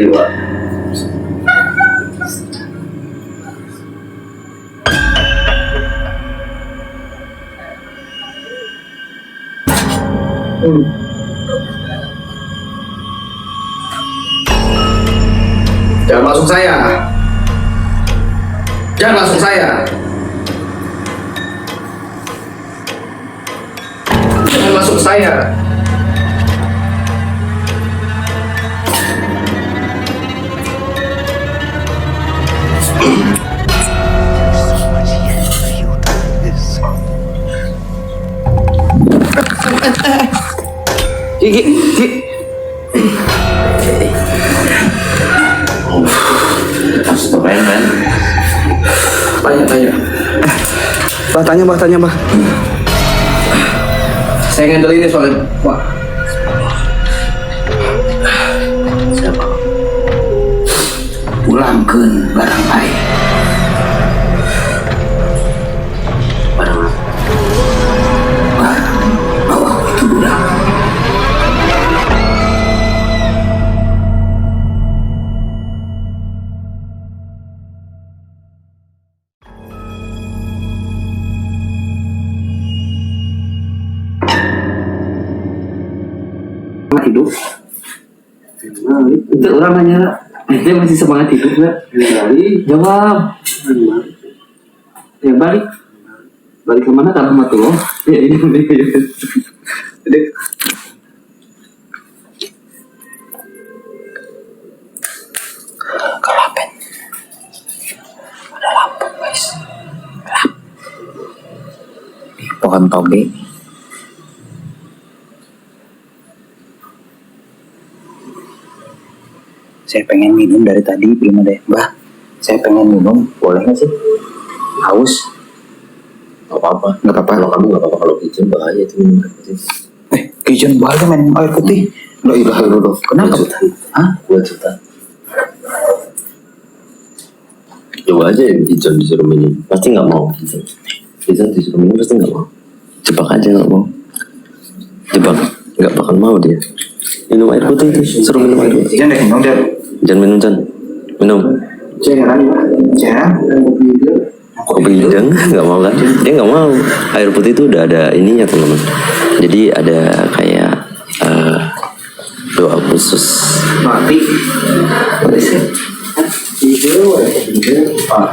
lagi Pak. Jangan masuk saya. Jangan masuk saya. Jangan masuk saya. Gigi. Men. Tanya, Bah. Saya ngendel ini soalnya, Pak. Siapa? Pulangkeun barang baik. Barang bawa itu budak. Hidup itu orang nanya dia masih semangat hidup nggak? Jawab ya, balik kemana? Ke rahmatullah ya. Ini kelapen ada lampu guys, gelap di pohon toge. Saya pengen minum dari tadi, belum ada. Mbah, saya pengen minum, boleh nggak sih? Haus? Nggak apa-apa. Kalau kamu nggak apa-apa, kalau kitchen bahaya itu minum air putih. Kitchen bahaya minum air putih? Loh, kenapa? Hah? 2 juta. Coba aja ya kitchen disuruh minum, pasti nggak mau. Kitchen disuruh minum pasti nggak mau. Jebak aja nggak mau. Jebak, nggak bakal mau dia. Minum air putih itu, suruh minum air putih. Jangan minum. Kopi hidang nggak mau kan? Dia nggak mau. Air putih itu udah ada ininya teman-teman. Jadi ada kayak doa khusus. Mati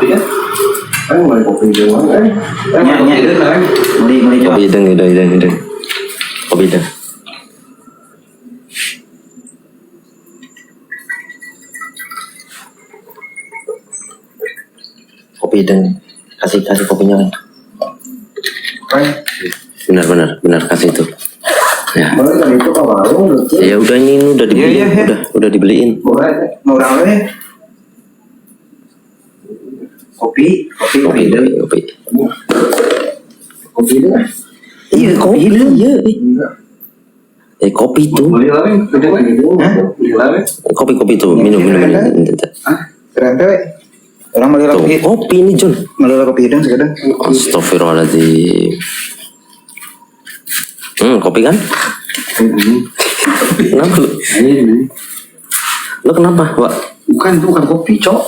ya? Kopi hidang. Kopi dan kasih kopinya kan. Benar kasih itu. Ya. Ya udah ini udah dibeliin, udah dibeliin. Kopi. Iya, kopi iya. Kopi itu. Kopi itu minum. Orang melira kopi ini John, melira kopi hidang sekadang. Astagfirullahaladzim. Kopi kan? Kenapa lu? Lu kenapa, Pak? Bukan kopi, Cok.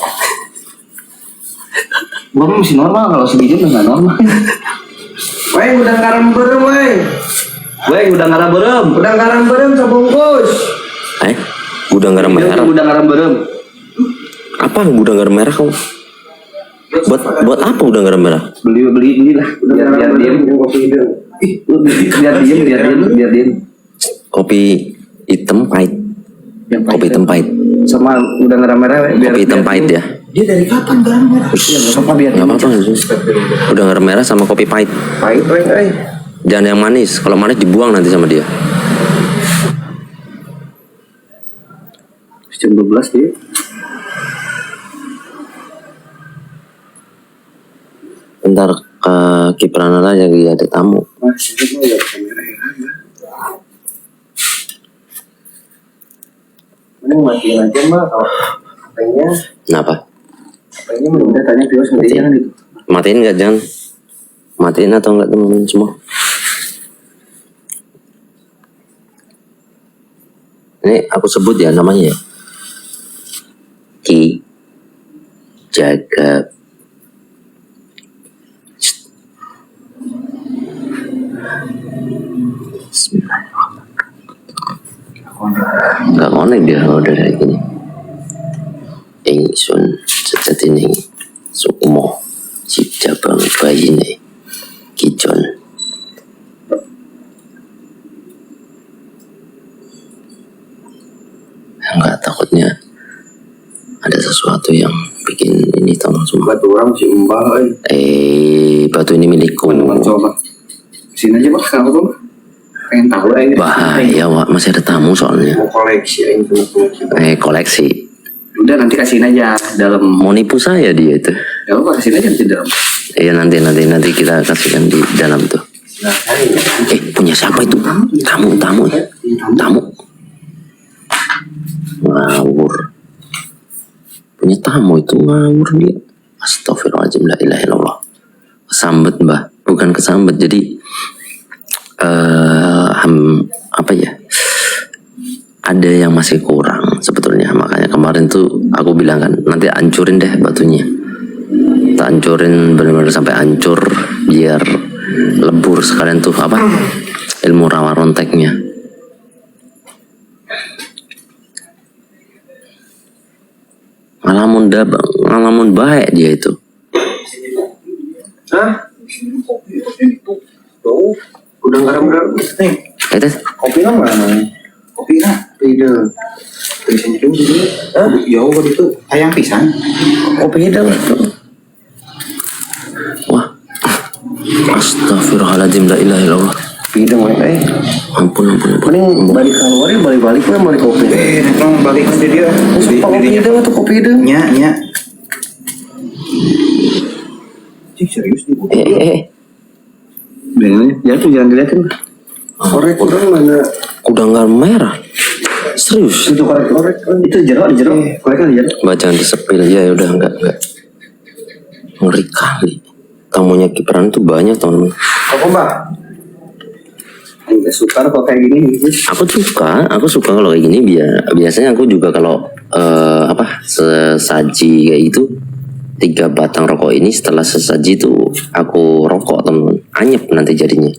Gua masih normal, kalau sebiji nggak normal. Udang garam berem, udang garam berem sebungkus. Udang garam berem. Apa udang garam merah kau? Buat apa udang garam merah? Beli lah. Biar diem. Kopi hitam pahit. Kopi hitam pahit. Sama udang garam merah. Kopi hitam pahit ya. Dia dari kapan garam merah? Nggak apa-apa. Udang garam merah sama kopi pahit. Pahit. Jangan yang manis. Kalau manis dibuang nanti sama dia. Jam 12 dia. Bentar ke Kiprana aja ada tamu. Ini matiin aja Mbak kalau HP-nya. Kenapa? HP-nya udah tanya Pios matiin kan itu. Matiin nggak jangan? Matiin atau enggak teman-teman semua? Ini aku sebut ya namanya ya. Nggak connect dia kalau udah kayak gini. Ingsun sejatining sukmo cipta bang bayine kijon. Enggak, takutnya ada sesuatu yang bikin ini tolong semua. Batu orang si Mbah. Batu ini milikku. Coba sini aja Pak, kenapa tuh? Pengen tahu aja. Bahaya Wak, masih ada tamu soalnya. Mau koleksi aja. Koleksi. Udah nanti kasihin aja dalam. Mau nipu saya dia itu. Ya apa kasihin aja di dalam. Iya nanti kita kasihkan di dalam tuh. Punya siapa itu? Tamu. Ngawur. Punya tamu itu ngawur dia. Astagfirullahaladzim, la ilaha illallah. Kesambet Mbah, bukan kesambet. Jadi apa ya? Ada yang masih kurang sebetulnya. Makanya kemarin tuh aku bilang kan, nanti hancurin deh batunya. Kita hancurin benar-benar sampai hancur biar lebur sekalian tuh apa? Ilmu rawa ronteknya. Ngalamun baik dia itu. Hah? Tuh, udah garam-garam nih. Itu Kopi lah mana? Kopi lah, beda. Tulisannya dulu gitu. Jauh kok itu. Ayang pisang. kopi hidang itu. Wah. Astagfirullahaladzim, la ilaha illallah. Bidang Ampun. Mending balik keluar ya, balik lah balik kopi. Emang balik ke dia. Kopi hidang atau kopi hidang? Nya. Cik serius nih. Jangan dilihatin. Korek mana? Udah nggak merah. Serius? Itu korek itu jeruk. Korek kan jeruk. Mbak jangan disepil ya, udah enggak. Ngeri kali. Tamunya Kipran tuh banyak teman-teman. Apa Mbak? Enggak suka kok kayak gini. Aku suka kalau kayak gini. Biasanya aku juga kalau sesaji kayak itu 3 batang rokok ini setelah sesaji itu aku rokok teman-teman. Anyep nanti jadinya.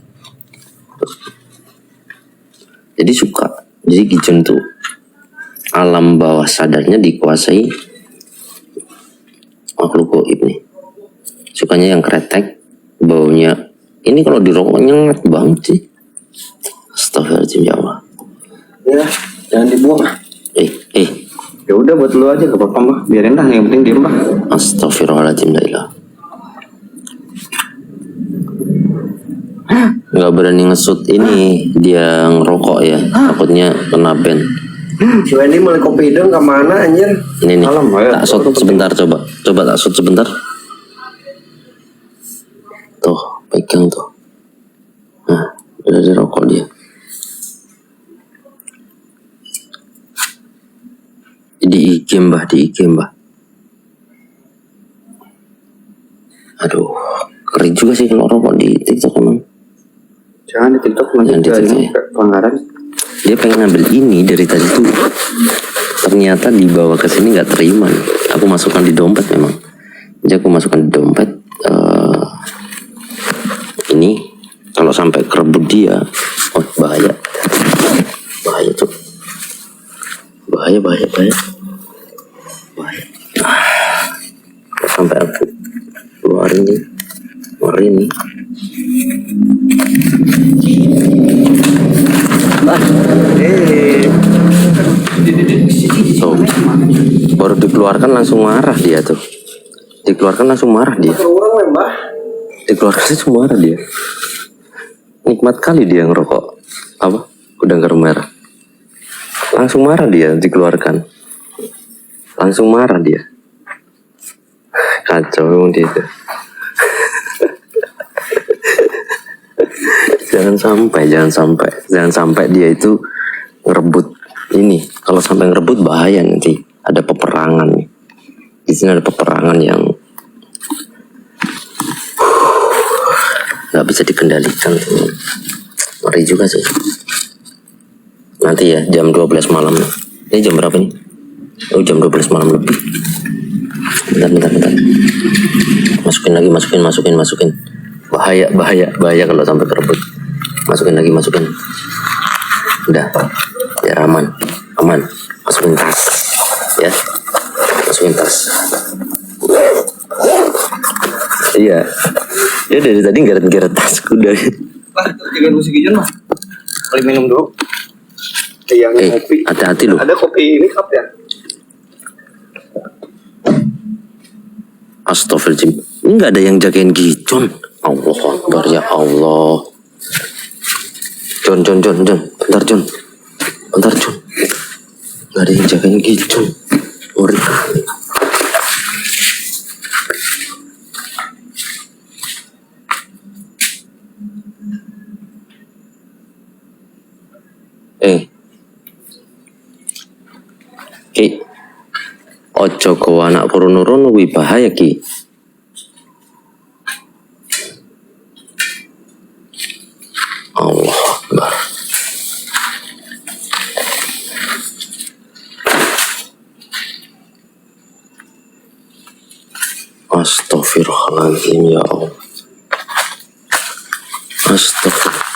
Jadi suka. Jadi Gijon tuh alam bawah sadarnya dikuasai makhluk gaib nih. Sukanya yang kretek, baunya ini kalau dirokok nyengat banget sih. Astagfirullahaladzim ya Allah. Ya, jangan dibuang. Ya udah buat lu aja, gak apa-apa Mbak. Biarin lah, yang penting diem Mbak. Astagfirullahaladzim la ilaha. Nggak berani ngesut ini dia ngerokok ya, takutnya kena ban. Si Wendy mulai kopi hidung kemana anjir? Ini nih, tak shot sebentar coba tak shot sebentar. Tuh, pegang tuh. Nah, udah dirokok dia. Di IG mbah. Aduh, keren juga sih kalau rokok di TikTok emang. Jangan di TikTok nanti ya. Pelanggaran. Dia pengen ngambil ini dari tadi tuh. Ternyata dibawa ke sini nggak terima. Aku masukkan di dompet memang. Jadi aku masukkan di dompet. Ini kalau sampai kerebut dia, bahaya tuh. Bahaya. Sampai aku keluarin nih. Tuh, baru dikeluarkan langsung marah dia tuh. Dikeluarkan langsung marah dia. Nikmat kali dia ngerokok. Udah garam merah. Langsung marah dia dikeluarkan. Langsung marah dia. Kacau memang dia itu. Jangan sampai dia itu ngerebut ini. Kalau sampai ngerebut bahaya nanti. Ada peperangan nih. Di sini ada peperangan yang nggak bisa dikendalikan. Ngeri juga sih. Nanti ya jam 12 malam. Ini jam berapa nih? Jam 12 malam lebih. Bentar. Masukin. Bahaya kalau sampai kerebut. Masukin lagi. Udah, biar aman, masukin tas, ya, masukin tas. Iya, dia dari tadi geret-geret tasku dari. Wah, jangan musik hijau mah. Boleh minum dulu. Yang kopi. Hati-hati lu. Ada kopi ini cup ya? Astagfirullahaladzim. Enggak ada yang jagain Gijon. Allah Akbar, ya Allah. Jon. Bentar Jon. Enggak ada yang jagain Gijon. Ngeri kali. Ki, ojo ko anak rono-rono kuwi bahaya Ki. Allah Akbar. Astaghfirullahaladzim, ya Allah. Astagfirullah.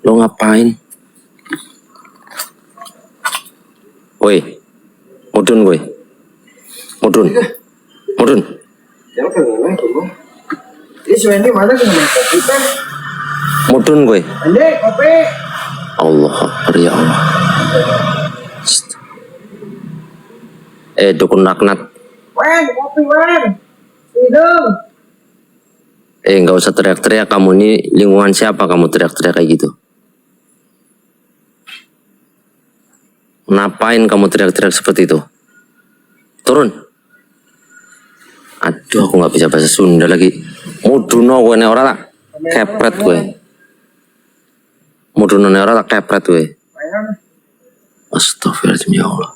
Lo ngapain? Woi, mudun. Jangan kenal tuh. Ini Wendy mana sih nama kopi teh? Mudun gue. Ande kopi. Allah Akbar, ya Allah. Dukun laknat. Wen, kopi Wen. Hidung. Nggak usah teriak-teriak, kamu ini lingkungan siapa kamu teriak-teriak kayak gitu? Ngapain kamu teriak-teriak seperti itu? Turun. Aduh, aku nggak bisa bahasa Sunda lagi. Muduno gue ne ora tak kepret gue. Muduno ne ora tak kepret gue. Astagfirullahaladzim, ya Allah.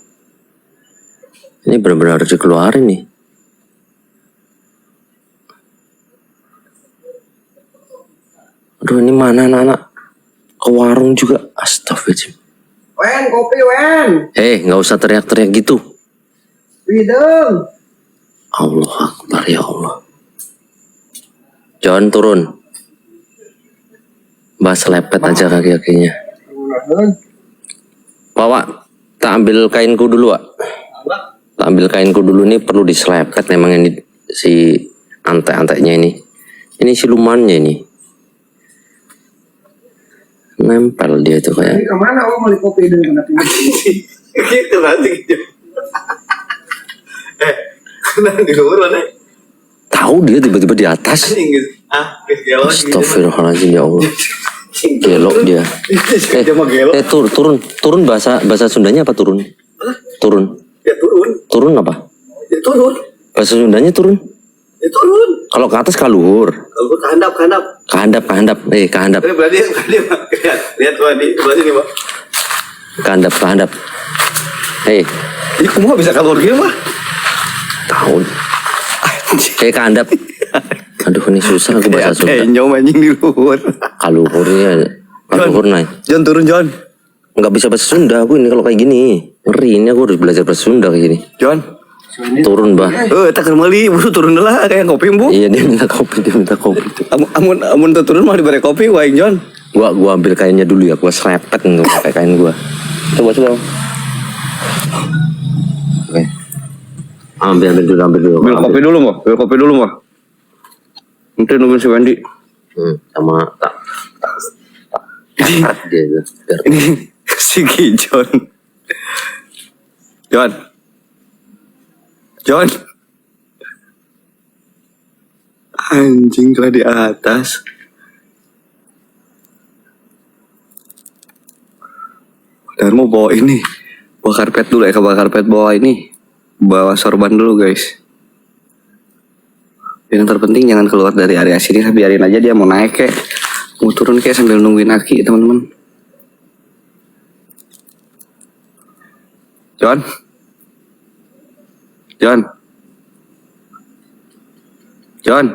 Ini benar-benar harus dikeluarin nih. Aduh, ini mana anak-anak ke warung juga. Astagfirullahaladzim. Wen, kopi Wen. Nggak usah teriak-teriak gitu. Hidung. Allah Akbar, ya Allah. Jon, turun. Mbak selepet aja kaki-kakinya. Bawa, tak ambil kainku dulu, Wak. Tak ambil kainku dulu, nih perlu diselepet memang ini si antek-anteknya ini. Ini silumannya ini. Nempel dia tuh kayak. Ini kemana? Oh, mau kopi dulu. Gitu nanti gitu. Nanti turun nih. Tahu dia tiba-tiba di atas. Astagfirullahaladzim, ya Allah. Gelok dia. Turun bahasa Sundanya apa turun? Turun. Ya turun. Turun apa? Ya turun. Bahasa Sundanya turun. Ya turun. Kalau ke atas kaluhur. Kalau kehandap. Kehandap. Kehandap. Ini berarti lihat berarti nih, Pak. Kehandap. Ini kamu bisa kabur gini, Pak? Tahu. Kehandap. Aduh, ini susah aku bahasa Sunda. Nyom anjing di luhur. Kaluhur naik. Jon turun, Jon. Nggak bisa bahasa Sunda aku ini kalau kayak gini. Ngeri, ini aku harus belajar bahasa Sunda kayak gini. Jon. Turun, Bah. Tak kembali, buru turun lah kayak kopi, Bu. Iya, dia minta kopi. Amun turun mau diberi kopi, wae, Jon. Gua ambil kainnya dulu ya, gua serepet untuk pakai kain gua. Coba. Oke. Ambil dulu. Ambil kopi dulu, Mbak. Nanti nungguin si Wendy. Sama tak dia itu. Ini si Gijon. Jon. Anjing kelah di atas. Dan mau bawa ini. Bawa karpet dulu ya, bawa karpet bawa ini. Bawa sorban dulu, guys. Yang terpenting jangan keluar dari area sini, biarin aja dia mau naik kayak mau turun kayak sambil nungguin Aki, teman-teman. Jon.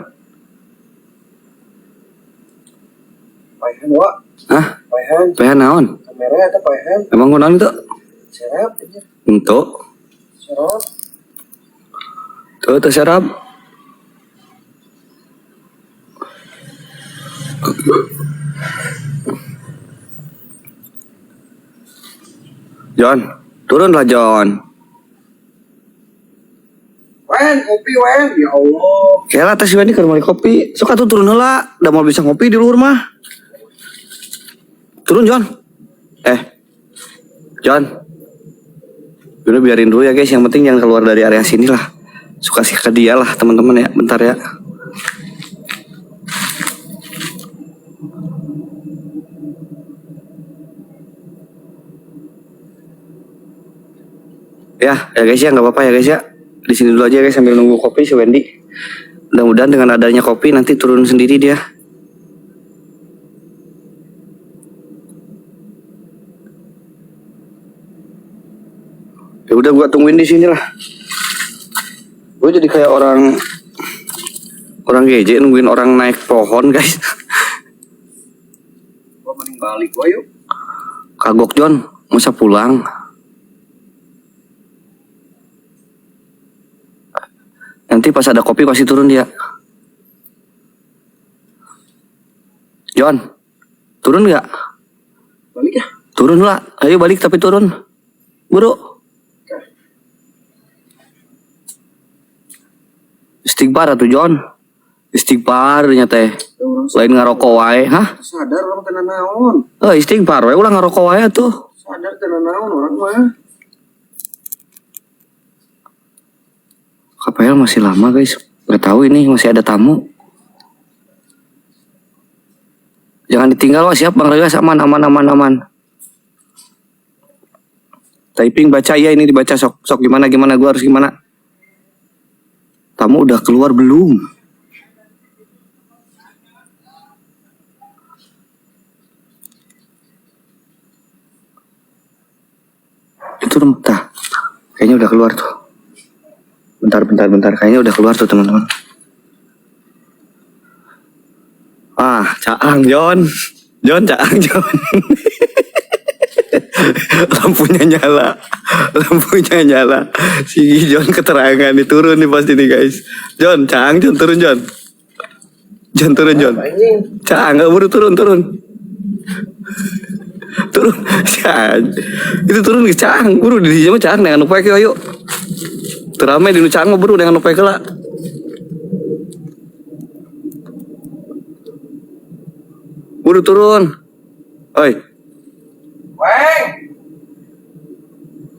Paehan, Wak. Hah? Paehan naon? Kamera atau paehan? Emang naon itu? Serap aja. Untuk? Serap. Tuh serap. John, turunlah John. Wen, kopi Wen, ya Allah. Kayaknya atas Wen ke rumah kopi. Suka tuh turun lah, udah mau bisa ngopi di luar mah. Turun John. John. Udah biarin dulu ya guys, yang penting jangan keluar dari area sini lah. Suka sih ke dia lah teman-teman ya, bentar ya. Ya guys ya, nggak apa-apa ya guys ya. Di sini dulu aja guys sambil nunggu kopi si Wendy. Mudah-mudahan dengan adanya kopi nanti turun sendiri dia. Ya udah gua tungguin di sini lah. Gue jadi kayak orang GJ nungguin orang naik pohon guys. Gua mending balik gua yuk. Kagok John, masa pulang? Nanti pas ada kopi pasti turun dia. John, turun nggak? Balik ya? Turun lah, ayo balik tapi turun. Buru. Istighfar tuh John. Istighfar ternyata. Lain ngarokok wae, hah? Sadar orang tenan naon. Istighfar wae ulah ngarokok wae tuh. Sadar tenan naon orang mah. KPL masih lama guys, nggak tahu ini masih ada tamu. Jangan ditinggal wah, siap Bang Regas, aman. Typing baca ya, ini dibaca sok gimana gua harus gimana. Tamu udah keluar belum? Itu entah, kayaknya udah keluar tuh. Bentar, kayaknya udah keluar tuh teman-teman. Caang John. Caang John. Lampunya nyala. Si John keterangan nih turun nih pasti nih guys. John turun John. Caang nggak buru turun. Turun. Itu turun ke Caang, buru di jam Caang dengan upaya ke ayo. Teramai di Caang mah buru dengan upaya ke lah. Buru turun. Oi. Weng.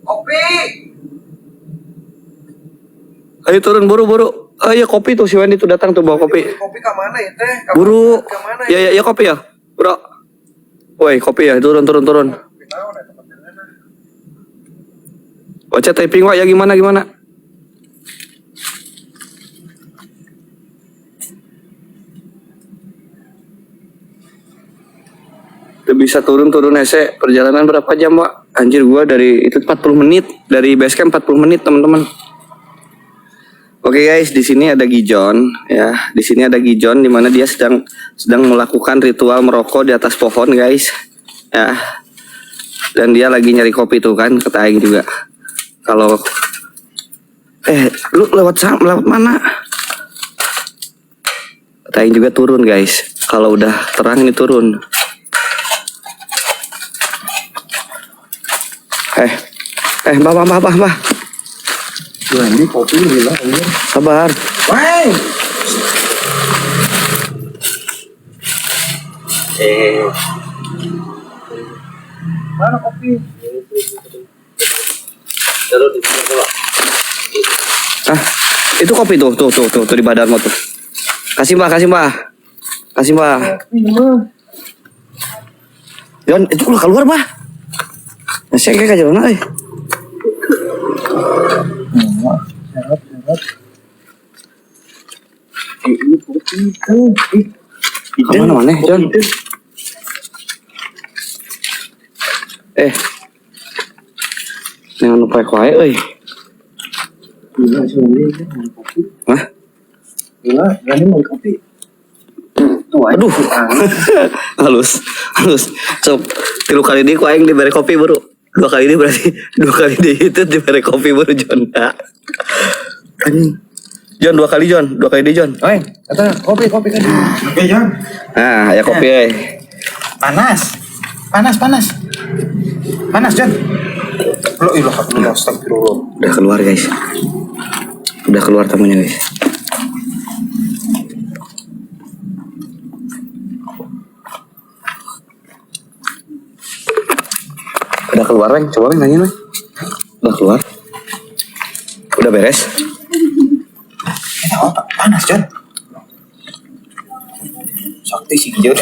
Kopi. Ayo turun buru. Ayo kopi tuh si Wendy tuh datang tuh bawa kopi. Kopi ke mana ya teh? Buru. Ya kopi ya. Bro. Woi, kopi ya, turun. Baca typing wa ya gimana? Bisa turun ese. Perjalanan berapa jam, Pak? Anjir gua dari itu 40 menit, dari base camp 40 menit, teman-teman. Oke guys, di sini ada Gijon ya. Di sini ada Gijon di mana dia sedang melakukan ritual merokok di atas pohon, guys. Ya. Dan dia lagi nyari kopi tuh kan, kata Aing juga. Kalau lu lewat mana? Kata Aing juga turun, guys. Kalau udah terang ini turun. Mbah. Wah, ini kopi gila. Sabar. Woi. Mana kopi? Itu kopi tuh di badanmu tuh. Kasih mbak. Jon, itu keluar mbak. Saya kayak jalan aja. Ini kopi itu. Mana Jon? Jangan lupa kuai, euy. Gila, kopi. Hah? Gila, ini mau kopi. Aduh. halus. So, 3 kali dia kuaing diberi kopi baru. 2 kali ini berarti 2 kali dia itu diberi kopi baru Jon. Anjing. John, 2 kali John, 2 kali deh John. Oi, kata kopi kan. Oke, Jon. Nah, ya kopi. Panas. Panas, Jon. Lo ilah, astagfirullah. Udah keluar guys. Udah keluar tamunya guys. Udah keluar Weng, coba Weng nanya Weng. Udah keluar. Udah beres. Otak panas, Jon. Sakti sih, Jon.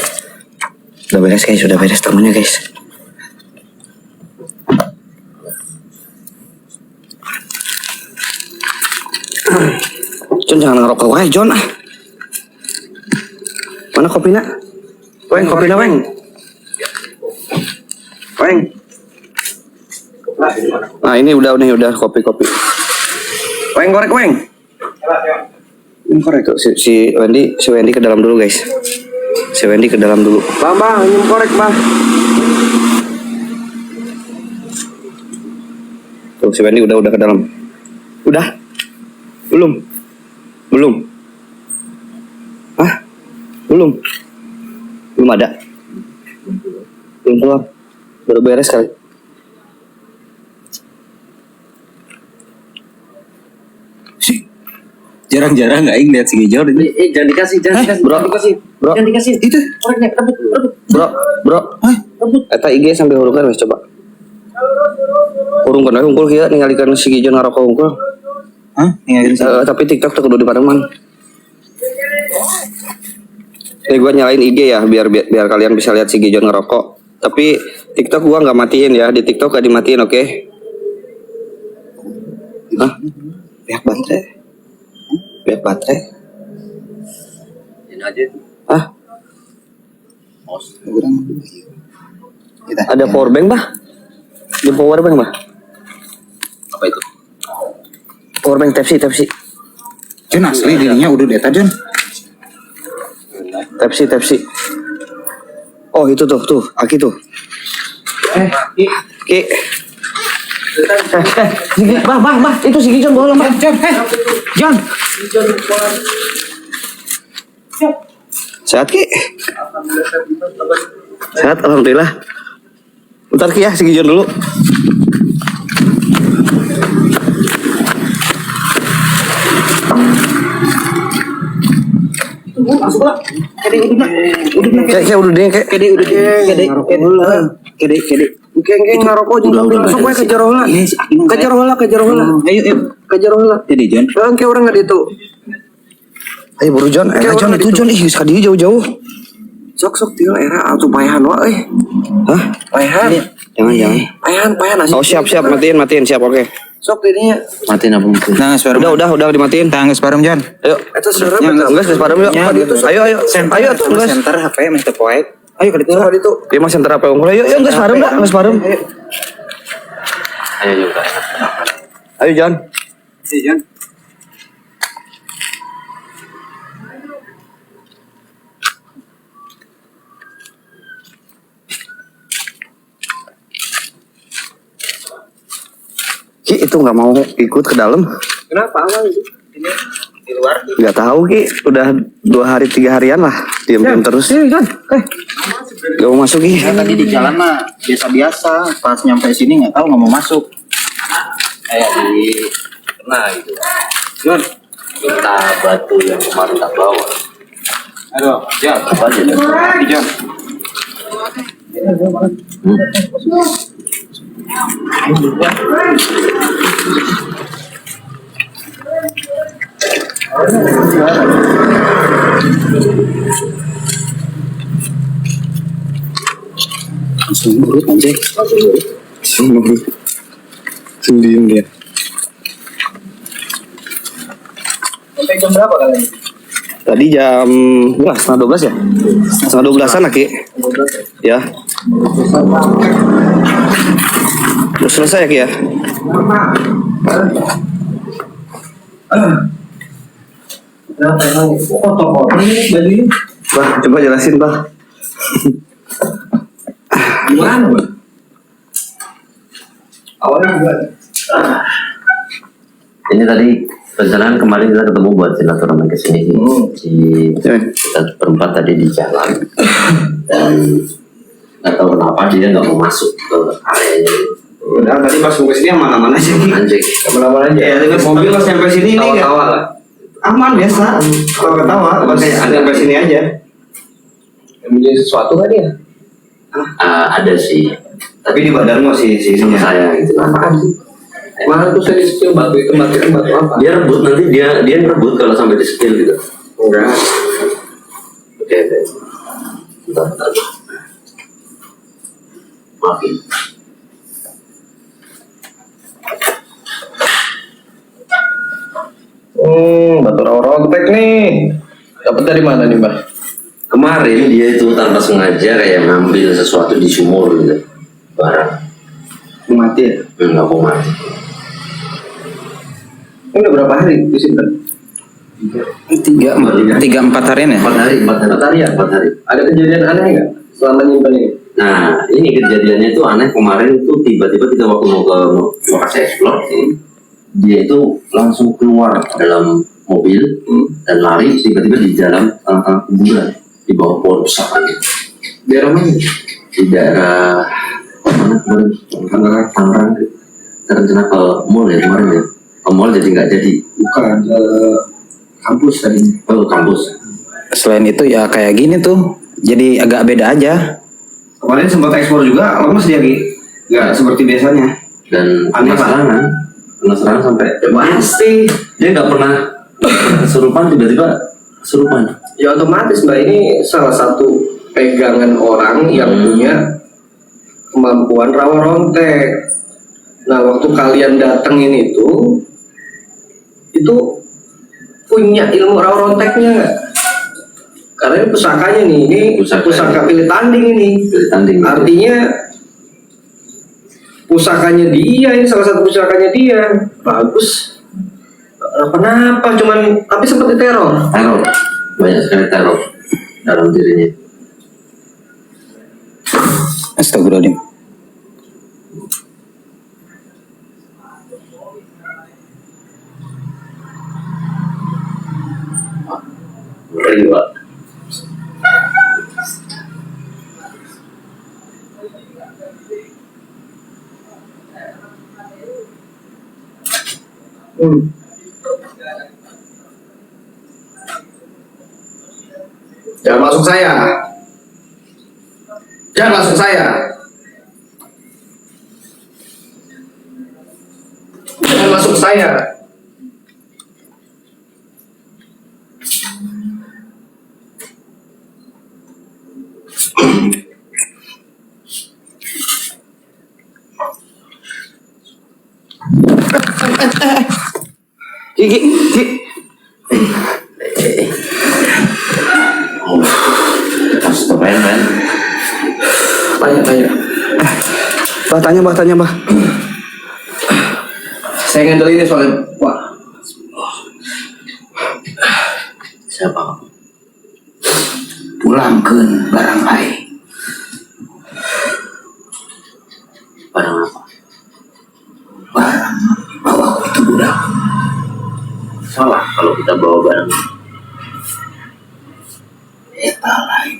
Udah beres guys, udah beres tamunya guys. John jangan ngerokok wae John ah. Mana kopinya? Weng, kopinya Weng. Weng. Nah ini udah kopi. Weng korek Weng. Ini korek tuh si Wendy ke dalam dulu guys. Si Wendy ke dalam dulu. Bang, ini korek bang. Tuh si Wendy udah ke dalam. Udah? Belum. Hah? Belum ada. Belum keluar. Baru beres kali. Jarang-jarang aing lihat si Gijon ini. Jangan dikasih. Bro. Jangan dikasih. Itu. Koreknya, rebut. Bro. Eta IG sampai hurufkan wes coba. Urungkeun we hungkul kieu ningalikeun si Gijon ngarokok hungkul. Hah? Tapi TikTok tuh kudu dipareman. Gue nyalain IG ya biar kalian bisa lihat si Gijon ngerokok. Tapi TikTok gua nggak matiin ya, di TikTok gak dimatiin, oke? Hah? Pihak baterai. Ini aja tuh. Hah? Ada power bank bah? Di power bank bah? Apa itu? Power bank Type-C. Jon asli dirinya udah data, Jon. Type-C. Oh itu tuh, Aki tuh. Ki. Bah, itu si Gijon bohong, Bah. Jon. Sehat Ki? Sehat, alhamdulillah. Bentar Ki ya, si Gijon dulu. Masuk lah. Kede ngarokok juga masuk we kejar heula. Kejar heula. Ayo. Kejar heula. Jadi Jon. Engke urang enggak ditu. Ayo buru Jon, Jon itu Jon ih ka dieu jauh-jauh. Sok tieu era atuh paehan wae. Hah? Paehan. Jangan. Paehan asli. Oh siap, matiin siap, oke. Sok dirinya. Matiin apa mungkin? Nah, Udah dimatiin. Tangis bareng Jon. Ayo. Eta saudara Geus parem yuk. Ayo. Ayo tuh geus. Center HP mah teu poek. Ayo ka ditu. Ieu mah center apa unggul. Ayo geus parem dah, geus parem. Ayo juga. Ayo Jon. Si Jon. Ki itu nggak mau ikut ke dalam. Kenapa awal itu? Ini di luar. Nggak tahu Ki, udah 2 hari 3 harian lah diam terus. Jon. Gak mau masuk Ki. Tadi di jalan mah biasa-biasa, pas nyampe sini nggak tahu nggak mau masuk. Kayak di kena gitu. Jon. Minta batu yang kemarin tak bawa. Aduh, Jon. Apa aja deh. Jon. Langsung nurut anjing. Sendirian dia. Sampai jam berapa kali? Tadi jam setengah 12 ya? Setengah 12-an Ki. Ya. Udah selesai ya Ki ya? Bah, coba jelasin Bah. Gimana, Bang? Awalnya gimana? Ini tadi Rencana kemarin kita ketemu buat silaturahmi ke sini kita berempat tadi di jalan dan nggak tahu kenapa dia nggak mau masuk ke area ini. Udah tadi pas mau ke sini aman-aman aja. Anjing. Aman-aman aja. Ya, tapi mobil pas sampai sini ini Tawa-tawa lah. aman biasa. Kalau ketawa pas sampai sini aja. Menjadi sesuatu kan dia? Ada sih, Tapi di badanmu sih sama saya gitu. Apaan sih? Mana tuh saya di batu itu batu apa? Dia rebut nanti dia rebut kalau sampai di skill gitu. Enggak. Oke. Bentar. Maafin. Batu rontek nih. Dapat dari mana nih, Mbak? Kemarin dia itu tanpa sengaja kayak ngambil sesuatu di sumur gitu, barang. mati ya. Nggak mau mati. Ini udah berapa hari disimpan? 3-4 harian ya? 4 hari. Ada kejadian aneh nggak selama nyimpen ini? Nah, ini kejadiannya itu aneh. Kemarin itu tiba-tiba kita waktu mau ke lokasi explore, dia itu langsung keluar dalam mobil dan lari tiba-tiba di dalam tengah-tengah kuburan di bawah pohon besar gitu. Daerah mana? Di daerah mana kemarin? Tangerang. Kita rencana ke mall ya kemarin ya. Ke mall jadi nggak jadi. Bukan ke kampus tadi. Oh, kampus. Selain itu ya kayak gini tuh, jadi agak beda aja. Kemarin sempat ekspor juga, lemes dia Ki. Nggak seperti biasanya. Dan Aneh, penasaran sampai Pasti. dia nggak pernah kesurupan, tiba-tiba kesurupan. Ya otomatis Mbak, ini salah satu pegangan orang yang punya kemampuan rawa rontek. Nah waktu kalian datengin itu punya ilmu rawa ronteknya nggak? Karena ini pusakanya nih, ini pusaka pilih tanding ini. Pilih tanding. Artinya pusakanya dia, ini salah satu pusakanya dia. Bagus. Kenapa? Cuman tapi seperti teror. Teror, banyak sekali teror dalam dirinya. Astagfirullahaladzim. Ngeri Pak. Jangan masuk saya. Jangan masuk saya. Jangan masuk saya. Ki. Men. Tanya, Bah. Saya ngendel ini soalnya. Wah. Siapa? Pulangkeun barang aing. Barang apa? Barang bawa itu budak. Salah kalau kita bawa barang. Eta lain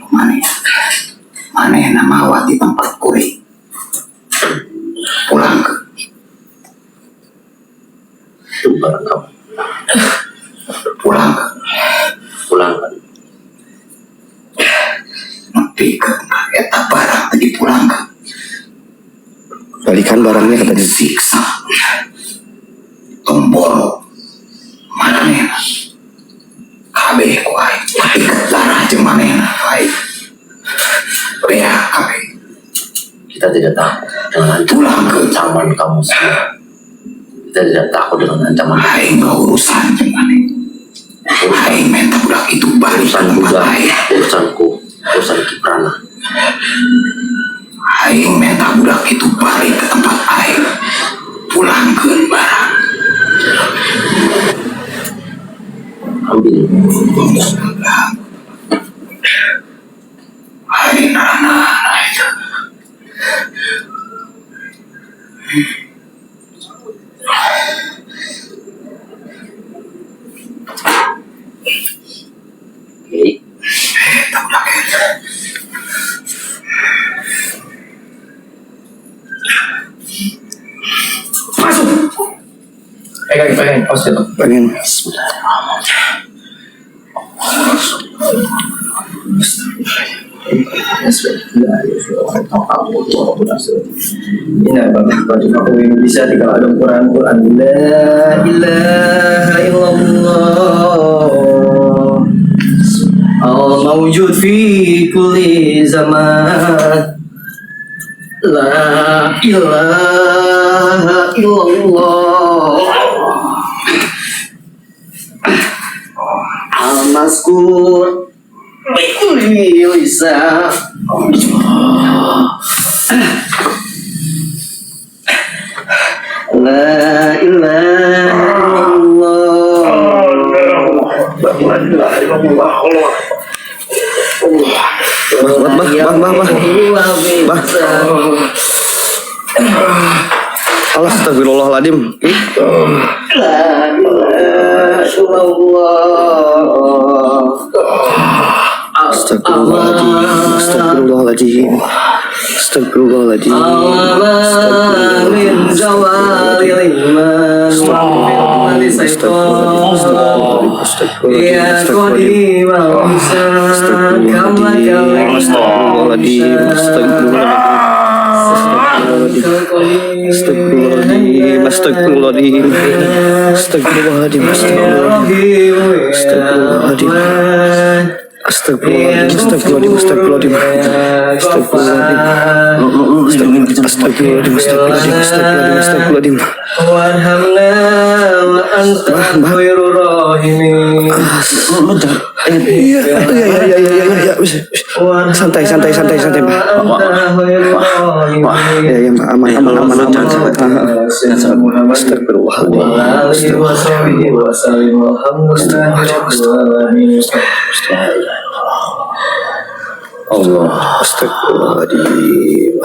manehna mawa di tempat kuring. Pulangkeun. Itu barang kamu. Pulangkan. Nepikeun ka eta barang teh dipulangkeun. Balikan barangnya katanya. Siksa. Tomboro. Manehna. Kabeh ku aing. Tapi darah jeung manehna aing. Bea kabeh. Kita tidak takut dengan ancaman kamu semua. Kita tidak takut dengan ancaman. Aing gak urusan jeung maneh. Aing minta budak itu balik ke Urusan tempat juga, aing. urusan Kiprana. Aing minta budak itu balik ke tempat aing. Pulangkeun barang. Ambil. Aing nana itu. Pegang, pause dulu. Pengen. Ini aku bisa tinggal ada Quran. La ilaha illallah al-mawjud fi kulli zaman. La ilaha illallah al-mazkur bi kulli lisan. La ilaha illallah. Allah, astagfirullahaladzim. La ilaha illallah. Astagfirullahaladzim. Astagfirullahaladzim. Allah min zawalil iman wa min syaitan. Ya qadim al-insan kama Astagfirullahaladzim. Astagfirullahaladzim. Astagfirullahaladzim. Astagfirullahaladzim. Astagfirullahaladzim. Astagfirullahaladzim. Astagfirullahaladzim. Astagfirullahaladzim. Astagfirullahaladzim. Astagfirullahaladzim. warhamna wa anta khairur rahimin. Iya. Santai, Pak. Ya, aman. Allah. Astagfirullahaladzim.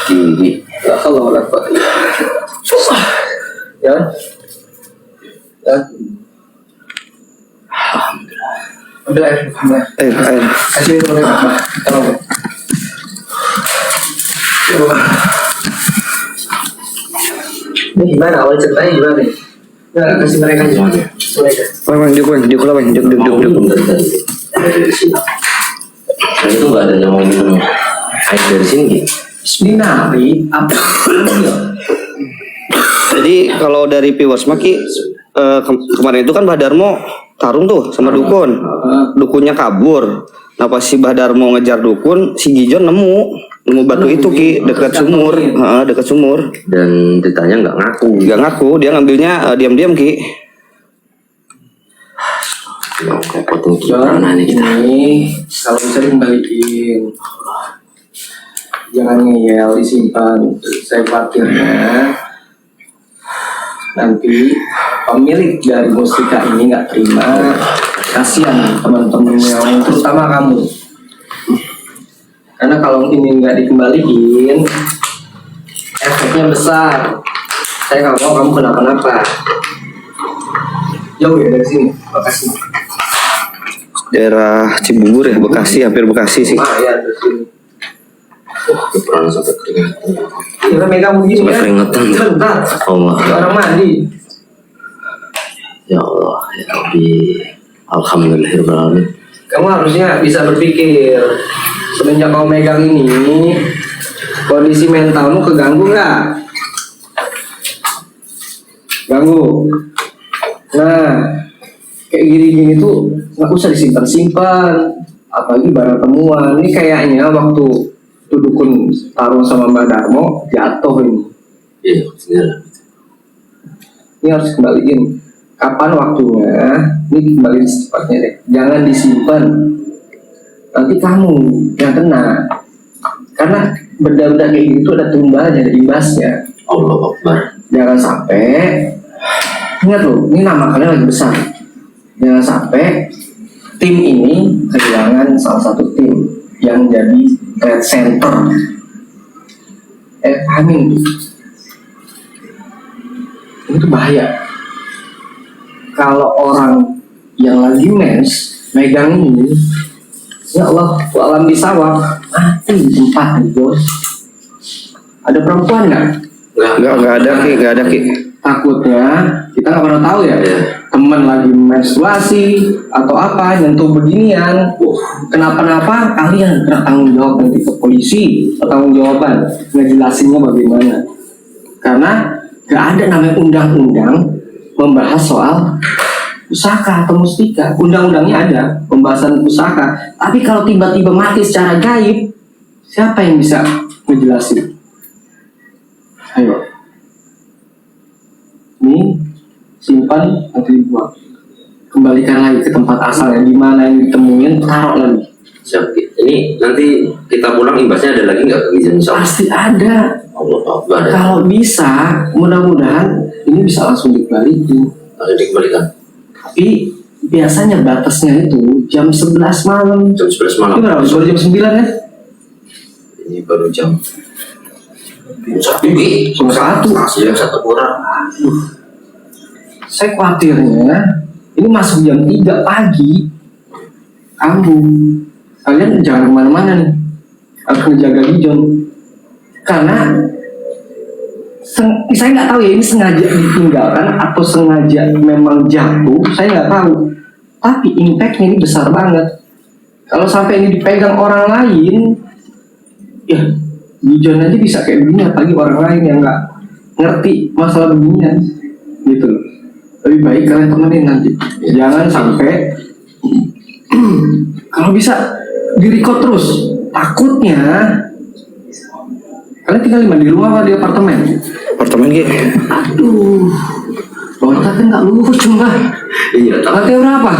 Tinggi. Ya. Ambil air. Air. Kasih itu mereka. Tolong. Ini gimana awal ceritanya gimana nih? Nggak, kasih mereka aja. Wang, duk. Dan itu nggak ada yang mau minum air dari sini. Ini nabi apa? Jadi kalau dari Piwas Maki kemarin itu kan Mbah Darmo tarung tuh sama dukun. Dukunnya kabur. Nah pas si Mbah Darmo ngejar dukun, si Gijon nemu batu itu Ki dekat sumur. Dan ditanya nggak ngaku. Gak ngaku, dia ngambilnya diam-diam Ki. Kepotin gimana nih kita. Ini kalau bisa dikembaliin. Jangan ngeyel, disimpan. Saya khawatirnya nanti pemilik dari mustika ini nggak terima. Kasihan teman-teman yang terutama kamu. Karena kalau ini nggak dikembaliin, efeknya besar. Saya nggak mau kamu kenapa-napa. Jauh ya dari sini, Bekasi. Daerah Cibubur ya, Bekasi, hampir Bekasi sih. Lumayan dari sini. Keperan sampai keringetan. Kita megang begini Sampai ya. keringetan. Bentar. Allah. Orang mandi. Ya Allah, ya Rabbi. Alhamdulillahirrahmanirrahim. Kamu harusnya bisa berpikir semenjak kau megang ini kondisi mentalmu keganggu nggak? Ganggu. Nah, kayak gini-gini tuh nggak usah disimpan-simpan. Apalagi barang temuan. Ini kayaknya waktu itu dukun taruh sama Mbak Darmo jatuh ini. Iya, benar. Ini harus kembaliin. Kapan waktunya? Ini kembaliin secepatnya deh. Jangan disimpan. Nanti kamu yang kena. Karena benda-benda kayak gitu ada tumbalnya, ada imbasnya. Allah Akbar. Jangan sampai, ingat loh, ini nama kalian lagi besar. Jangan sampai tim ini kehilangan salah satu tim yang jadi red center. Pahamin itu bahaya. Kalau orang yang lagi megang ini, ya Allah, alam bisawab mati di tempat nih bos. Ada perempuan nggak? Enggak ada Ki. Takutnya kita nggak pernah tahu ya, teman lagi menstruasi atau apa nyentuh beginian, kenapa-napa kalian kena tanggung jawab nanti ke polisi, tanggung jawaban ngejelasinnya bagaimana. Karena nggak ada namanya undang-undang membahas soal pusaka atau mustika. Undang-undangnya ada pembahasan pusaka, tapi kalau tiba-tiba mati secara gaib, siapa yang bisa ngejelasin? Ayo, ini simpan nanti dibuang, kembalikan lagi ke tempat asalnya, di mana yang ditemuin taruh lagi. Siap. Ini nanti kita pulang imbasnya ada lagi nggak kegiatan insya Allah? Pasti ada. Allah Akbar. Kalau bisa, mudah-mudahan ini bisa langsung dibalikin. Ada dikembalikan. Tapi biasanya batasnya itu jam 11 malam. Jam 11 malam. Ini berapa? Baru jam 9 ya? Ini baru jam 1. Jam 1. Jam 1 kurang. Saya khawatirnya ini masuk jam 3 pagi. Kalian jangan kemana-mana nih, harus ngejaga Gijon. Karena saya nggak tahu ya ini sengaja ditinggalkan atau sengaja memang jatuh, saya nggak tahu. Tapi impactnya ini besar banget. Kalau sampai ini dipegang orang lain, ya Gijon aja bisa kayak begini, apalagi orang lain yang nggak ngerti masalah beginian, gitu. Lebih baik kalian temenin nanti, jangan sampai kalau bisa di-record terus. Takutnya kalian tinggal di rumah apa di apartemen? Apartemen Ki. Aduh, otak kan nggak lucu mbak. Iya, Lantai berapa?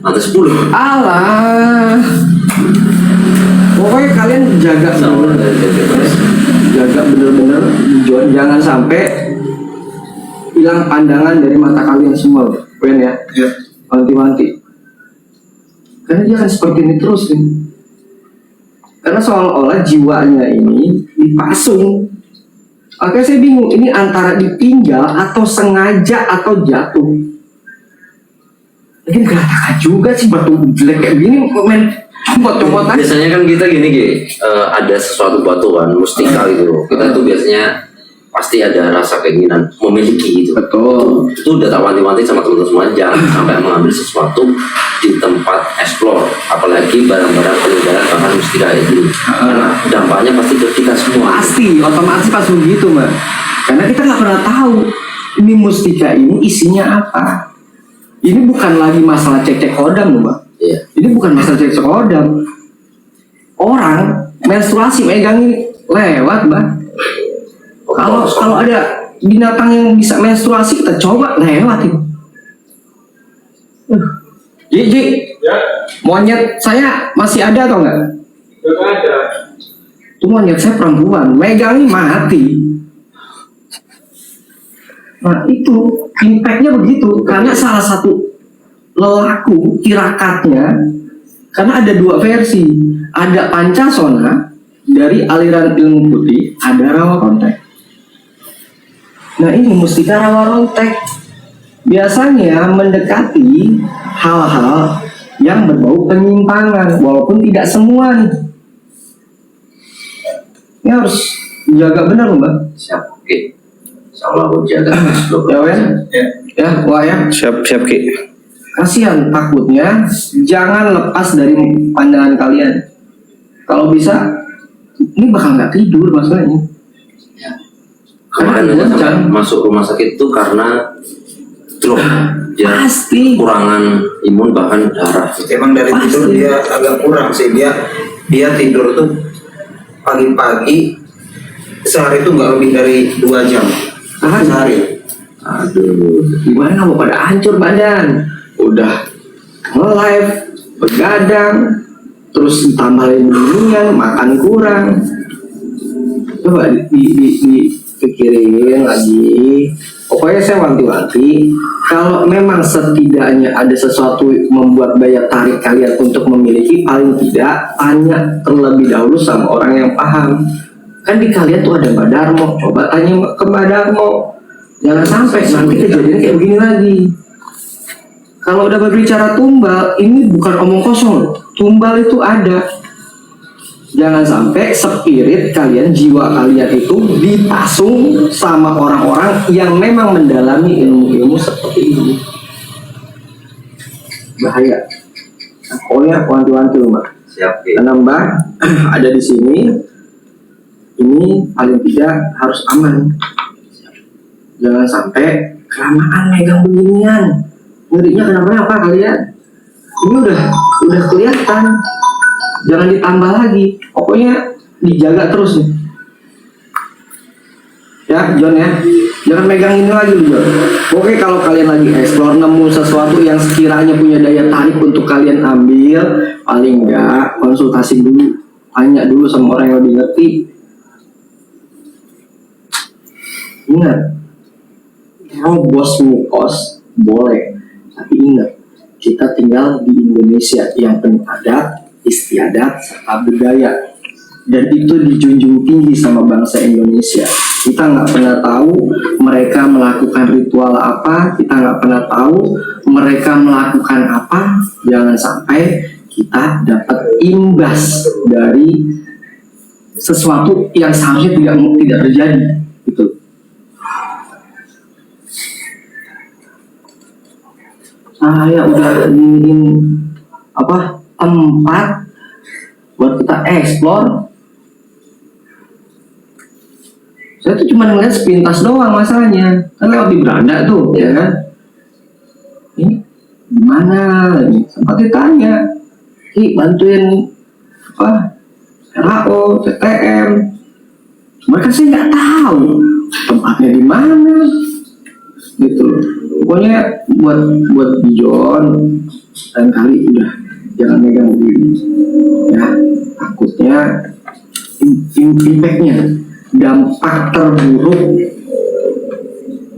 lantai 10. Alah, pokoknya kalian jaga bener-bener jangan sampai hilang pandangan dari mata kalian semua, Ben ya. Wanti-wanti. Karena dia akan seperti ini terus nih. Karena seolah-olah jiwanya ini dipasung. Oke, saya bingung ini antara ditinggal atau sengaja atau jatuh. Mungkin gak juga sih batu jelek kayak gini main comot-comot aja. Biasanya kan kita gini ada sesuatu batu kan mustika gitu. Kita tuh biasanya pasti ada rasa keinginan memiliki gitu. Betul. Itu udah tak wanti-wanti sama teman-teman semua, jangan sampai mengambil sesuatu di tempat explore, apalagi barang-barang peninggalan bahkan mustika kayak gini. Karena dampaknya pasti ke kita semua. Pasti, otomatis pas begitu mbak. Karena kita nggak pernah tahu ini mustika ini isinya apa. Ini bukan lagi masalah cek-cek hodam loh mbak. Iya. Ini bukan masalah cek-cek hodam. Orang menstruasi megangin lewat mbak. Kalau ada binatang yang bisa menstruasi kita coba lewatin. Ji, Ya, monyet saya masih ada atau enggak? nggak ada. Itu monyet saya perempuan, megangin mati. Nah itu impactnya begitu, karena salah satu lelaku tirakatnya, karena ada dua versi, ada Pancasona dari aliran ilmu putih, ada rawa kontek. Nah ini mustika rawa rontek biasanya mendekati hal-hal yang berbau penyimpangan, walaupun tidak semua nih. Ini harus jaga benar mbak. Siap. Oke. Insyaallah aku jaga. Ya Wen? Ya, wah ya. Siap Ki. Kasihan, takutnya jangan lepas dari pandangan kalian. Kalau bisa, ini bakal nggak tidur masalahnya. Kemarin aja sampai masuk rumah sakit itu karena drop, dia Pasti. kurangan imun bahkan darah. Emang dari tidur dia agak kurang sih, dia tidur tuh pagi-pagi sehari tuh nggak lebih dari 2 jam sehari. Aduh, gimana mau pada hancur badan? Udah nge-live, begadang, terus ditambahin beginian, makan kurang. Coba dipikirin lagi. Pokoknya saya wanti-wanti, kalau memang setidaknya ada sesuatu membuat daya tarik kalian untuk memiliki, paling tidak tanya terlebih dahulu sama orang yang paham. Kan di kalian tuh ada Mbak Darmo, coba tanya ke Mbak Darmo. Jangan sampai nanti kejadian kayak begini lagi. Kalau udah berbicara tumbal, ini bukan omong kosong. Tumbal itu ada. Jangan sampai spirit kalian, jiwa kalian itu ditasung sama orang-orang yang memang mendalami ilmu-ilmu seperti ini. Bahaya. Nah, pokoknya wanti-wanti Mbak. Siap. Karena Mbak ada di sini, ini paling tidak harus aman. Jangan sampai kelamaan megang beginian. Ngerinya kenapa kalian? Ini udah kelihatan. Jangan ditambah lagi. Pokoknya dijaga terus nih. Ya, John ya. Jangan megang ini lagi John. Oke, kalau kalian lagi explore nemu sesuatu yang sekiranya punya daya tarik untuk kalian ambil, paling enggak konsultasi dulu. Tanya dulu sama orang yang lebih ngerti. Ingat, robos mikos boleh, tapi ingat, kita tinggal di Indonesia yang penuh adat, istiadat, serta budaya, dan itu dijunjung tinggi sama bangsa Indonesia. Kita nggak pernah tahu mereka melakukan ritual apa, kita nggak pernah tahu mereka melakukan apa. Jangan sampai kita dapat imbas dari sesuatu yang seharusnya tidak terjadi. Gitu. Saya udah ingin tempat buat kita explore. Saya tuh cuma ngeliat sepintas doang masalahnya. Kan lewat di beranda tuh, ya kan? Ini gimana? Sempat ditanya, bantuin RAO, CTM. Mereka sih nggak tahu tempatnya di mana. Gitu. Pokoknya buat John lain kali udah jangan megang diri ya, takutnya impactnya, dampak terburuk.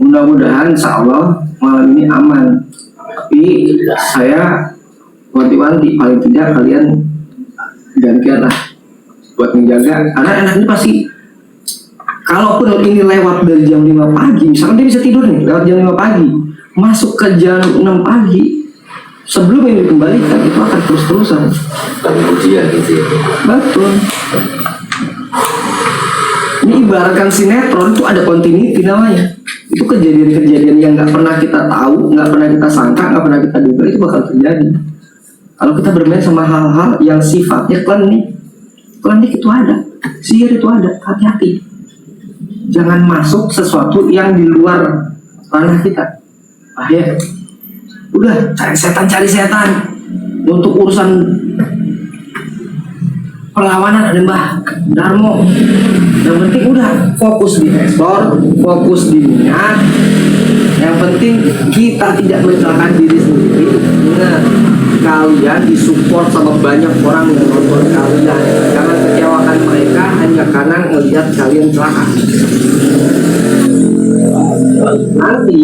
Mudah-mudahan insya Allah malam ini aman, tapi saya wanti-wanti paling tidak kalian gantian lah buat menjaga, karena anak ini pasti kalaupun ini lewat dari jam 5 pagi, misalkan dia bisa tidur nih lewat jam 5 pagi, masuk ke jam 6 pagi, sebelum ini dikembalikan itu akan terus-terusan. Kemudian gitu ya. Betul. Ini ibaratkan sinetron itu ada continuity namanya. Itu kejadian-kejadian yang nggak pernah kita tahu, nggak pernah kita sangka, nggak pernah kita duga itu bakal terjadi. Kalau kita bermain sama hal-hal yang sifatnya klinik itu ada, sihir itu ada, hati-hati. Jangan masuk sesuatu yang di luar ranah kita. Ya, udah cari setan. Untuk urusan perlawanan ada Mbah Darmo. Yang penting udah fokus di explore, fokus di niat. Yang penting kita tidak mencelakakan diri sendiri. Ingat, kalian disupport sama banyak orang yang nonton kalian. Jangan kecewakan mereka hanya karena melihat kalian celaka. Nanti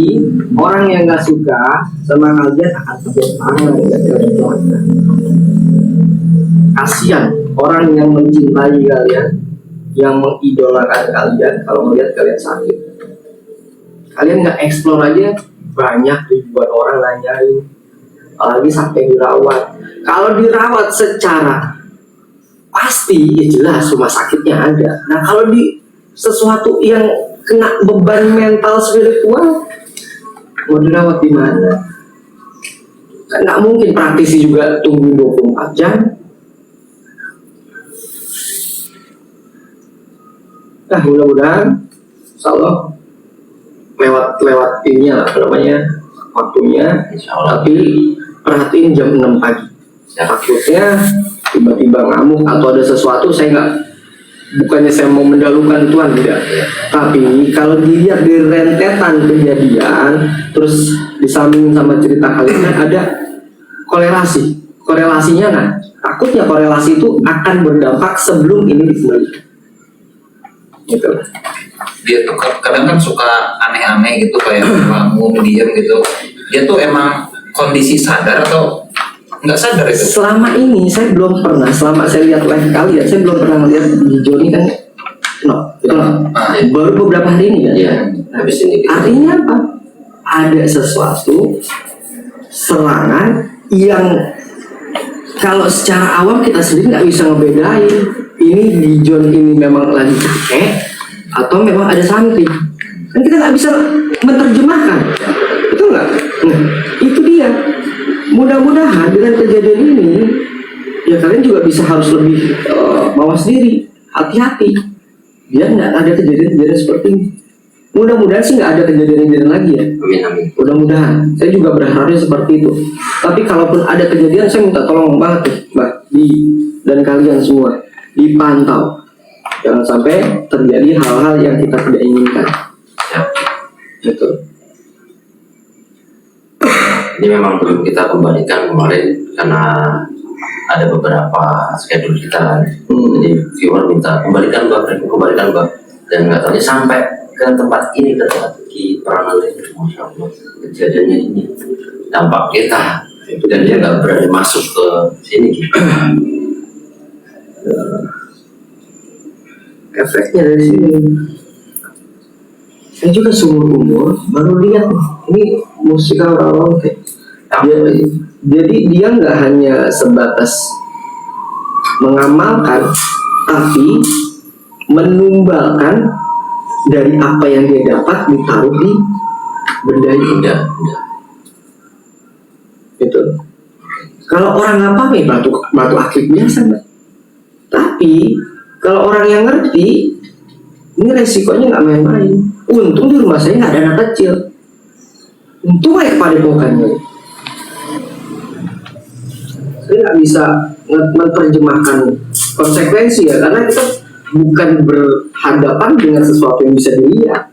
orang yang nggak suka sama kalian akan tepuk tangan dan celaka. Kasian orang yang mencintai kalian, yang mengidolakan kalian kalau melihat kalian sakit. Kalian nggak explore aja, banyak ribuan orang nanyain, apalagi sampai dirawat. Kalau dirawat secara pasti ya jelas rumah sakitnya ada. Nah kalau di sesuatu yang kena beban mental spiritual, mau dirawat di mana? Kan nggak mungkin praktisi juga tunggu 24 jam. Nah mudah-mudahan insya Allah lewat ini lah namanya waktunya, tapi perhatiin jam 6 pagi. Ya, takutnya tiba-tiba ngamuk atau ada sesuatu. Bukannya saya mau mendahulukan Tuhan, tidak. Tapi kalau dilihat di rentetan kejadian, terus disambungin sama cerita kalian, ada korelasinya. Nah, takutnya korelasi itu akan berdampak sebelum ini dikembalikan. Gitu. Dia tuh kadang kan suka aneh-aneh gitu, kayak bangun diam gitu. Dia tuh emang kondisi sadar atau nggak sadar itu? Selama ini saya belum pernah, selama saya lihat live kalian, saya belum pernah melihat di Joni kan, baru beberapa hari ini kan. Iya, habis ini. Artinya apa? Ada sesuatu serangan yang kalau secara awam kita sendiri nggak bisa ngebedain ini Gijon ini memang lagi capek atau memang ada something. Kan kita nggak bisa menerjemahkan, betul nggak? Nah, itu dia. Mudah-mudahan dengan kejadian ini, ya kalian juga bisa harus lebih mawas diri, hati-hati, biar nggak ada kejadian-kejadian seperti ini. Mudah-mudahan sih nggak ada kejadian-kejadian lagi ya. Amin. Mudah-mudahan. Saya juga berharapnya seperti itu. Tapi kalaupun ada kejadian, saya minta tolong banget nih, Mbak Di dan kalian semua dipantau. Jangan sampai terjadi hal-hal yang kita tidak inginkan. Ya. Betul. Ini memang perlu kita kembalikan kemarin karena ada beberapa schedule kita. Jadi viewer minta kembalikan Bang, dan nggak tahu sampai ke tempat ini, ke tempat di Perangan itu, Masya Allah, kejadiannya ini dampak kita dan dia nggak berani masuk ke sini gitu. Efeknya dari sini. Saya juga seumur umur baru lihat ini musikal orang jadi dia nggak hanya sebatas mengamalkan, tapi menumbalkan dari apa yang dia dapat ditaruh di benda itu. Gitu. Kalau orang nggak paham ya batu akik biasa, Mbak. Tapi kalau orang yang ngerti, ini resikonya nggak main-main. Untung di rumah saya nggak ada anak kecil. Untung aja padepokannya. Saya nggak bisa menerjemahkan konsekuensi ya, karena kita bukan berhadapan dengan sesuatu yang bisa dilihat.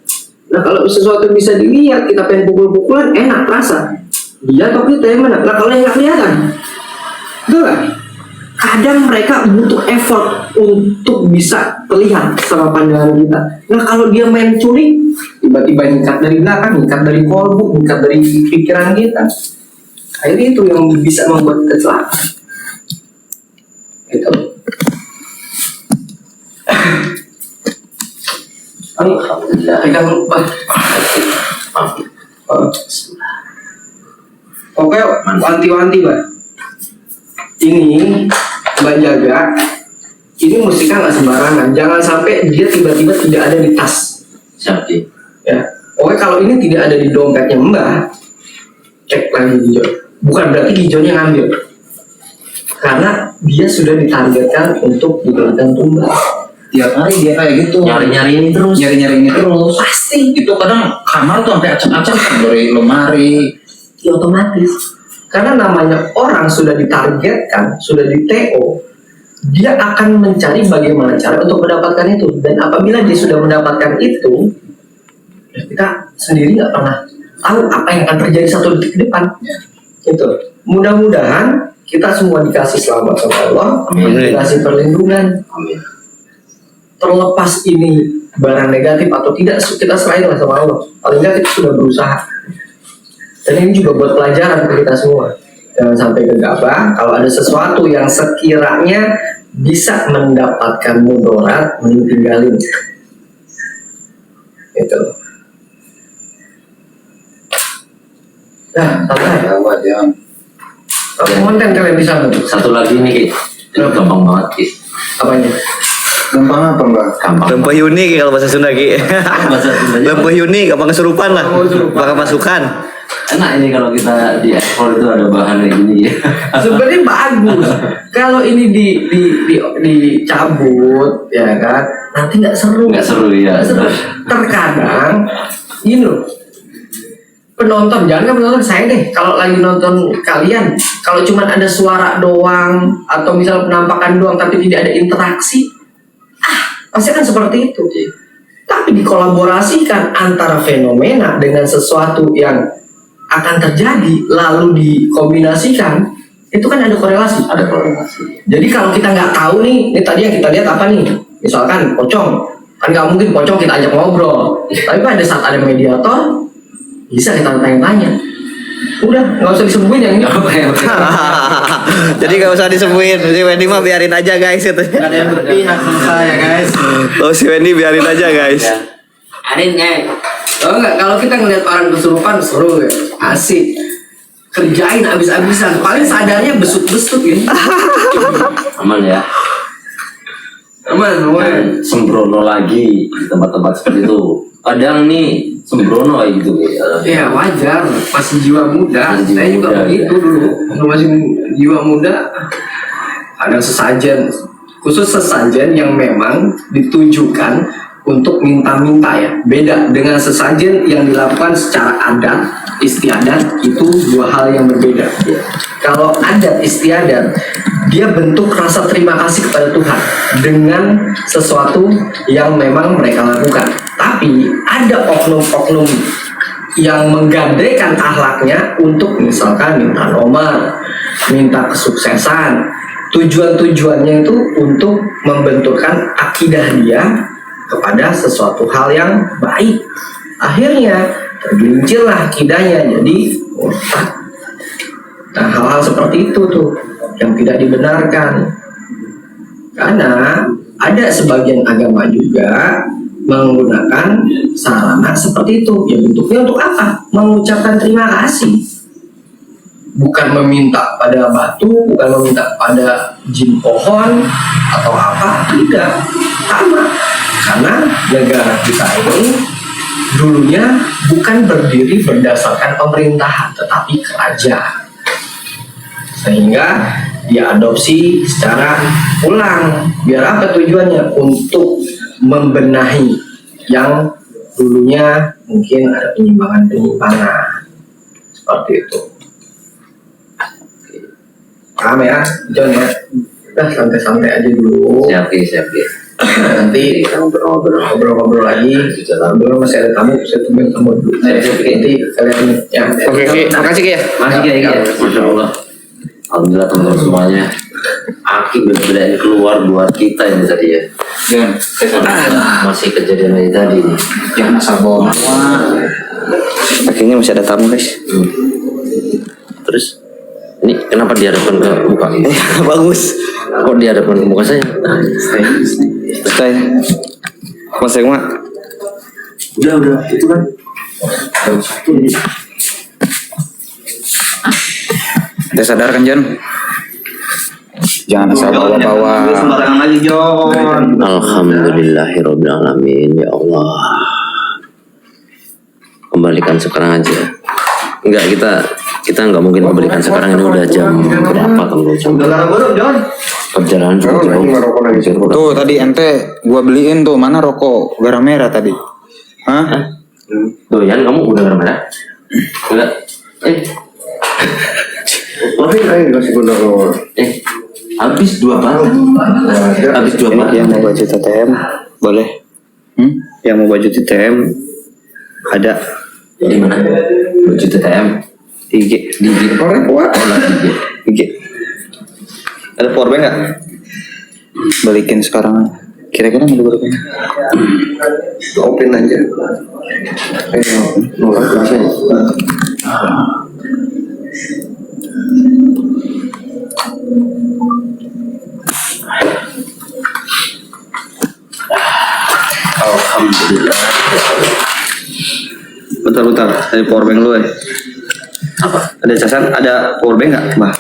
Nah kalau sesuatu yang bisa dilihat, kita pengen pukul-pukulan, enak rasa. Dia atau kita yang mana? Nah kalau yang nggak kelihatan, betul nggak? Kadang mereka butuh effort untuk bisa terlihat sama pandangan kita. Nah kalau dia main curi, tiba-tiba nyikat dari belakang, nyikat dari kolbu, nyikat dari pikiran kita. Akhirnya itu yang bisa membuat kita celaka. Gitu. Alhamdulillah. Pegang lupa. Oke, wanti-wanti, Mbak. Ini Mbak jaga. Ini musiknya nggak sembarangan. Jangan sampai dia tiba-tiba tidak ada di tas. Siap, Ki. Ya. Oke, kalau ini tidak ada di dompetnya Mbak, cek lagi Gijon. Bukan berarti Gijonnya ngambil. Karena dia sudah ditargetkan untuk diberikan tumbal. Tiap hari dia kayak gitu. Nyari-nyari ini terus. Nyari-nyari ini terus. Pasti. Itu kadang kamar tuh sampai acak-acak dari lemari. Ya, otomatis. Karena namanya orang sudah ditargetkan, sudah di TO, dia akan mencari bagaimana cara untuk mendapatkan itu. Dan apabila dia sudah mendapatkan itu, ya kita sendiri nggak pernah tahu apa yang akan terjadi satu detik ke depan. Gitu. Mudah-mudahan kita semua dikasih selamat sama Allah, dikasih perlindungan. Amin. Terlepas ini barang negatif atau tidak, kita serahin sama Allah. Paling nggak kita sudah berusaha. Dan ini juga buat pelajaran untuk kita semua. Jangan sampai gegabah. Kalau ada sesuatu yang sekiranya bisa mendapatkan mudarat, mending tinggalin. Gitu. Nah, santai. Kalau konten kalian bisa nggak? Satu lagi nih, Ki. Itu gampang banget, Ki. Apanya? Gampang apa Mbak? Gampang. Lempeh Yuni kalau bahasa Sunda Ki. Bahasa Sundanya. Lempeh Yuni gampang kesurupan lah. Bakal masukan. Enak ini kalau kita di ekspor itu ada bahan kayak gini ya. Sebenarnya bagus. Kalau ini dicabut, ya kan, nanti nggak seru. Nggak seru ya. Nggak seru. Terkadang, gini loh, penonton, jangan kan penonton saya deh. Kalau lagi nonton kalian, kalau cuma ada suara doang atau misal penampakan doang, tapi tidak ada interaksi, pasti kan seperti itu. Tapi dikolaborasikan antara fenomena dengan sesuatu yang akan terjadi lalu dikombinasikan, itu kan ada korelasi. Ada korelasi. Jadi kalau kita nggak tahu nih tadi yang kita lihat apa nih, misalkan pocong, kan nggak mungkin pocong kita ajak ngobrol. Tapi pada saat ada mediator, bisa kita tanya-tanya. Udah, nggak usah disembuhin yang ini. Jadi gak usah disembuhin. Si Wendy mah biarin aja guys itu. Gak ada yang berpihak sama saya guys. Oh si Wendy biarin aja guys. Arin, oh enggak, kalau kita ngeliat orang kesurupan seru ya, asik. kerjain abis-abisan. Paling sadarnya besut-besut ya. Aman ya. Aman, woi. Dan sembrono lagi di tempat-tempat seperti itu. Kadang nih sembrono kayak gitu. Ya wajar, masih jiwa muda. Masih jiwa Saya juga muda, begitu ya. dulu. Waktu masih jiwa muda, ada sesajen, khusus sesajen yang memang ditujukan untuk minta-minta ya. Beda dengan sesajen yang dilakukan secara adat, istiadat, itu dua hal yang berbeda. Kalau adat istiadat, dia bentuk rasa terima kasih kepada Tuhan dengan sesuatu yang memang mereka lakukan. Tapi ada oknum-oknum yang menggandengkan akhlaknya untuk misalkan minta nomor, minta kesuksesan. Tujuan-tujuannya itu untuk membenturkan akidah dia kepada sesuatu hal yang baik. Akhirnya tergelincirlah akidahnya jadi murtad. Nah, hal-hal seperti itu tuh yang tidak dibenarkan. Karena ada sebagian agama juga menggunakan sarana seperti itu. Ya bentuknya untuk apa? Mengucapkan terima kasih. Bukan meminta pada batu, bukan meminta pada jin pohon atau apa, tidak. Sama. Karena negara kita ini dulunya bukan berdiri berdasarkan pemerintahan, tetapi kerajaan. Sehingga diadopsi secara ulang. Biar apa tujuannya? Untuk membenahi yang dulunya mungkin ada penyimpangan-penyimpangan. Seperti itu. Paham ya, John ya? Udah santai-santai aja dulu. Siap. Nanti kita ngobrol lagi di dalam. Dulu masih ada tamu, saya tungguin tamu dulu. Nanti kalian ini ya. Oke, makasih Ki ya. Masih kayak Masya Allah. Alhamdulillah teman-teman semuanya. Aki berbeda keluar buat kita ini tadi ya. Masih kejadian lagi tadi nih. Jangan asal bohong. Akhirnya masih ada tamu guys. Terus ini kenapa dihadapkan ke muka? Bagus. Kok dihadapkan ke muka saya? Stay. Mas Ema. Udah itu kan. Udah sadar kan John? Jangan asal bawa-bawa. Sembarangan lagi John. Alhamdulillahirabbil alamin. Ya Allah. Kembalikan sekarang aja. Enggak, kita nggak mungkin kembalikan sekarang, ini udah jam berapa kalau jam? Udah larang baru John. Perjalanan cukup jauh. Tuh tadi ente gua beliin tuh, mana rokok garam merah tadi? Hah? Doyan kamu udah garam merah? Enggak. Kasih gula rokok. Habis 2 batang. Habis 2 batang. Yang mau baju TTM boleh? Yang mau baju TTM ada Di mana? Baju TTM. IG. Orang kuat. IG. Ada powerbank nggak? Balikin sekarang. Kira-kira mau berapa? Open aja. Nolak bisa. Alhamdulillah. Bentar. Ada powerbank lu ya? Apa? Ada casan? Ada powerbank nggak? Bah.